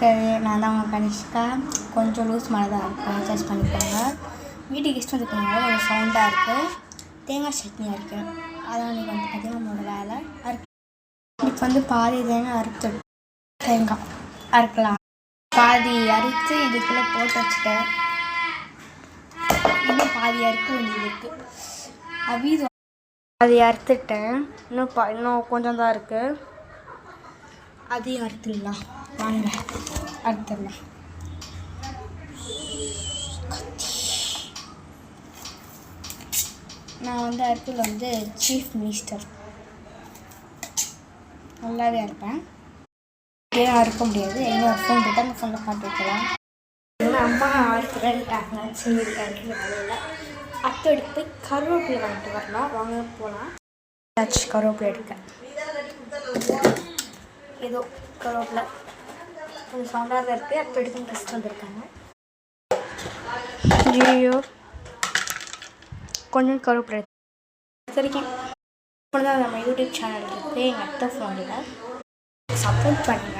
இருக்கிறது நான் தான் அவங்க கனிஷ்கா. கொஞ்சம் லூஸ் மாதிரி தான் இருக்கும், அட்ஜஸ்ட் பண்ணிக்கோங்க. வீட்டுக்கு கெஸ்ட் வந்துருக்கனால கொஞ்சம் சவுண்டாக இருக்குது. தேங்காய் சட்னி அரைக்கணும், அதான் இன்றைக்கி வந்து பார்த்திங்கன்னா நம்மளோட வேலை. இப்போ வந்து பாதி தேங்காய் தேங்காய் அறுக்கலாம். பாதி அறுத்து இதுக்குள்ளே போட்டு வச்சுட்டேன். இன்னும் பாதி அறுக்க வேண்டியது இருக்குது. பாதி அறுத்துட்டேன், இன்னும் கொஞ்சம் தான் இருக்குது. அதையும் அறுத்துடலாம், வாங்க அறுத்துடலாம். நான் வந்து அடுப்பில் வந்து சீஃப் மினிஸ்டர், நல்லாவே இருப்பேன். ஏன் அறுக்க முடியாது, என்னோட ஃபோன் போட்டு அந்த ஃபோனில் பாட்டு வைக்கலாம். எங்கள் அம்மா அறுத்துட்டாங்க, சரி வேலையில் அத்தை எடுத்து போய் கருவேப்பிலை வாங்கிட்டு வரலாம். வாங்க போகலாம். கருவேப்பிலை எடுக்க ஏதோ கருவேப்பிலை கொஞ்சம் சவுண்டாக தான் இருக்குது. அத்தை எடுத்து டெஸ்ட் வந்திருக்காங்க. ஐயோ, கொஞ்சம் கருவேப்பிலை சரிங்க. இப்போ தான் நம்ம யூடியூப் சேனல் இருக்குது, எங்கள் அத்தை ஃபோனில் சப்போர்ட் பண்ணுங்கள்.